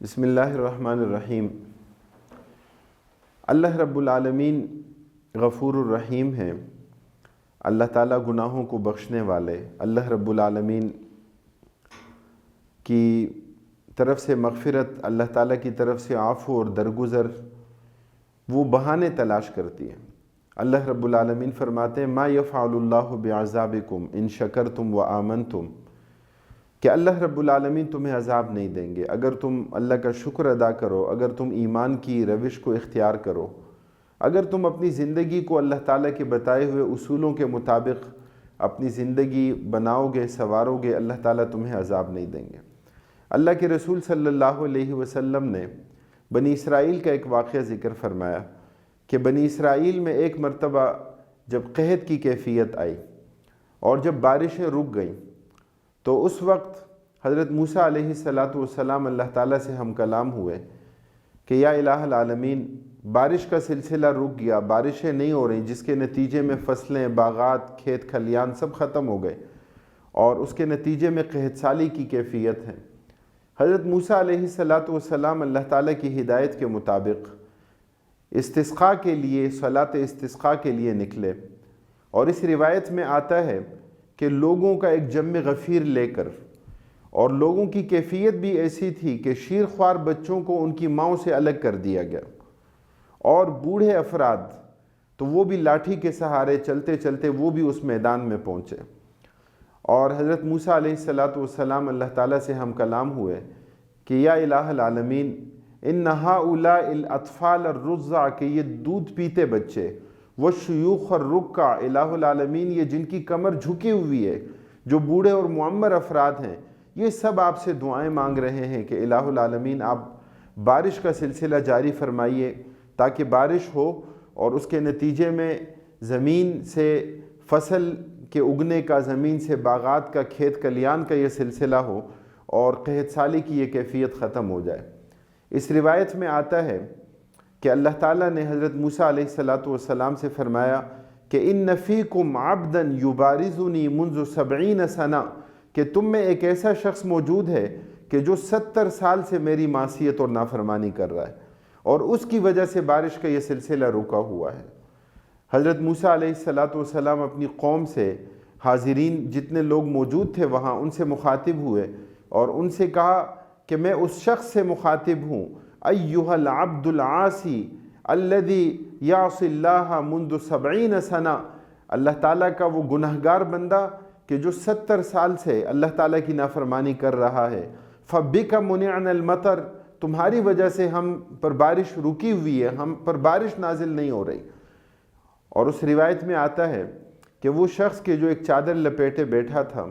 بسم اللہ الرحمن الرحیم۔ اللہ رب العالمین غفور الرحیم ہیں۔ اللہ تعالیٰ گناہوں کو بخشنے والے، اللہ رب العالمین کی طرف سے مغفرت، اللہ تعالیٰ کی طرف سے عفو اور درگزر وہ بہانے تلاش کرتی ہے۔ اللہ رب العالمین فرماتے ہیں ما یفعل اللہ بعذابکم ان شکرتم وآمنتم، کہ اللہ رب العالمین تمہیں عذاب نہیں دیں گے اگر تم اللہ کا شکر ادا کرو، اگر تم ایمان کی روش کو اختیار کرو، اگر تم اپنی زندگی کو اللہ تعالیٰ کے بتائے ہوئے اصولوں کے مطابق اپنی زندگی بناؤ گے، سنوارو گے، اللہ تعالیٰ تمہیں عذاب نہیں دیں گے۔ اللہ کے رسول صلی اللہ علیہ وسلم نے بنی اسرائیل کا ایک واقعہ ذکر فرمایا کہ بنی اسرائیل میں ایک مرتبہ جب قحط کی کیفیت آئی اور جب بارشیں رک گئیں تو اس وقت حضرت موسیٰ علیہ السلام اللہ تعالیٰ سے ہم کلام ہوئے کہ یا الہ العالمین، بارش کا سلسلہ رک گیا، بارشیں نہیں ہو رہی، جس کے نتیجے میں فصلیں، باغات، کھیت کھلیان سب ختم ہو گئے اور اس کے نتیجے میں قحط سالی کی کیفیت ہے۔ حضرت موسیٰ علیہ السلام اللہ تعالیٰ کی ہدایت کے مطابق استسقاء کے لیے، صلاۃ استسقاء کے لیے نکلے، اور اس روایت میں آتا ہے کہ لوگوں کا ایک جم غفیر لے کر، اور لوگوں کی کیفیت بھی ایسی تھی کہ شیرخوار بچوں کو ان کی ماؤں سے الگ کر دیا گیا، اور بوڑھے افراد تو وہ بھی لاٹھی کے سہارے چلتے چلتے وہ بھی اس میدان میں پہنچے۔ اور حضرت موسیٰ علیہ السلام اللہ تعالیٰ سے ہم کلام ہوئے کہ یا الہ العالمین ان ہؤلاء الاطفال الرضع، کہ یہ دودھ پیتے بچے، والشیوخ الرکع، الہ العالمین یہ جن کی کمر جھکی ہوئی ہے، جو بوڑھے اور معمر افراد ہیں، یہ سب آپ سے دعائیں مانگ رہے ہیں کہ الہ العالمین آپ بارش کا سلسلہ جاری فرمائیے تاکہ بارش ہو اور اس کے نتیجے میں زمین سے فصل کے اگنے کا، زمین سے باغات کا، کھیت کلیان کا یہ سلسلہ ہو اور قحط سالی کی یہ کیفیت ختم ہو جائے۔ اس روایت میں آتا ہے کہ اللہ تعالیٰ نے حضرت موسیٰ علیہ السلام سے فرمایا کہ ان فیکم عبدا یبارزنی منذ 70 سنہ، کہ تم میں ایک ایسا شخص موجود ہے کہ جو 70 سال سے میری معصیت اور نافرمانی کر رہا ہے، اور اس کی وجہ سے بارش کا یہ سلسلہ رکا ہوا ہے۔ حضرت موسیٰ علیہ السلام اپنی قوم سے، حاضرین جتنے لوگ موجود تھے وہاں، ان سے مخاطب ہوئے اور ان سے کہا کہ میں اس شخص سے مخاطب ہوں، ایہا العبد العاصی الذی یعصی اللہ منذ 70 سنہ، اللہ تعالیٰ کا وہ گنہگار بندہ کہ جو 70 سال سے اللہ تعالیٰ کی نافرمانی کر رہا ہے، فبک منعنا المطر، تمہاری وجہ سے ہم پر بارش رکی ہوئی ہے، ہم پر بارش نازل نہیں ہو رہی۔ اور اس روایت میں آتا ہے کہ وہ شخص کہ جو ایک چادر لپیٹے بیٹھا تھا،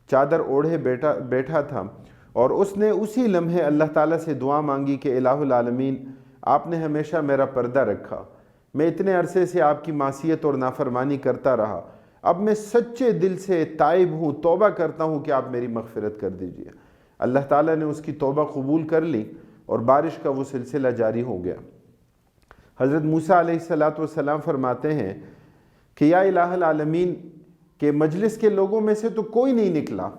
چادر اوڑھے بیٹھا تھا، اور اس نے اسی لمحے اللہ تعالیٰ سے دعا مانگی کہ الہ العالمین آپ نے ہمیشہ میرا پردہ رکھا، میں اتنے عرصے سے آپ کی معصیت اور نافرمانی کرتا رہا، اب میں سچے دل سے تائب ہوں، توبہ کرتا ہوں کہ آپ میری مغفرت کر دیجئے۔ اللہ تعالیٰ نے اس کی توبہ قبول کر لی اور بارش کا وہ سلسلہ جاری ہو گیا۔ حضرت موسیٰ علیہ السلام فرماتے ہیں کہ یا الہ العالمین کہ مجلس کے لوگوں میں سے تو کوئی نہیں نکلا۔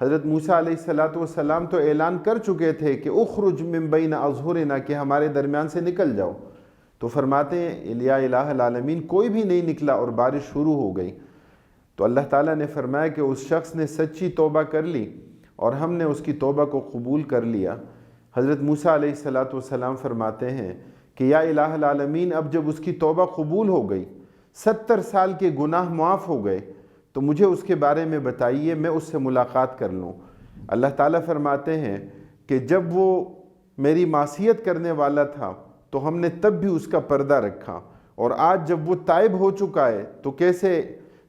حضرت موسیٰ علیہ السلام تو اعلان کر چکے تھے کہ اخرج من بین اظہرنا، کہ ہمارے درمیان سے نکل جاؤ، تو فرماتے ہیں یا الہ العالمین کوئی بھی نہیں نکلا اور بارش شروع ہو گئی۔ تو اللہ تعالیٰ نے فرمایا کہ اس شخص نے سچی توبہ کر لی اور ہم نے اس کی توبہ کو قبول کر لیا۔ حضرت موسیٰ علیہ السلام فرماتے ہیں کہ یا الہ العالمین اب جب اس کی توبہ قبول ہو گئی، 70 سال کے گناہ معاف ہو گئے، تو مجھے اس کے بارے میں بتائیے، میں اس سے ملاقات کر لوں۔ اللہ تعالیٰ فرماتے ہیں کہ جب وہ میری معصیت کرنے والا تھا تو ہم نے تب بھی اس کا پردہ رکھا، اور آج جب وہ تائب ہو چکا ہے تو کیسے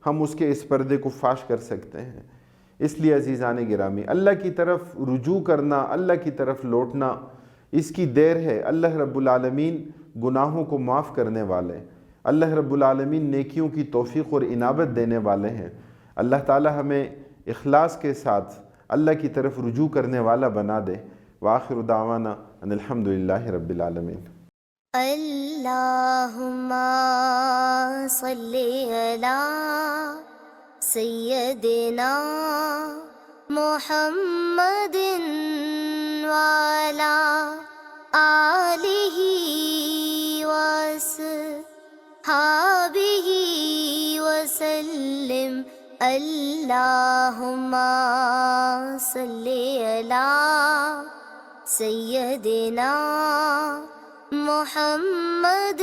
ہم اس کے اس پردے کو فاش کر سکتے ہیں۔ اس لیے عزیزان گرامی، اللہ کی طرف رجوع کرنا، اللہ کی طرف لوٹنا، اس کی دیر ہے۔ اللہ رب العالمین گناہوں کو معاف کرنے والے، اللہ رب العالمین نیکیوں کی توفیق اور انابت دینے والے ہیں۔ اللہ تعالی ہمیں اخلاص کے ساتھ اللہ کی طرف رجوع کرنے والا بنا دے۔ وآخر دعوانا ان الحمدللہ رب العالمین۔ اللہم صلی علی سیدنا محمد وعلى آلہ وصحبہ وسلم اللہم صلی علی سیدنا محمد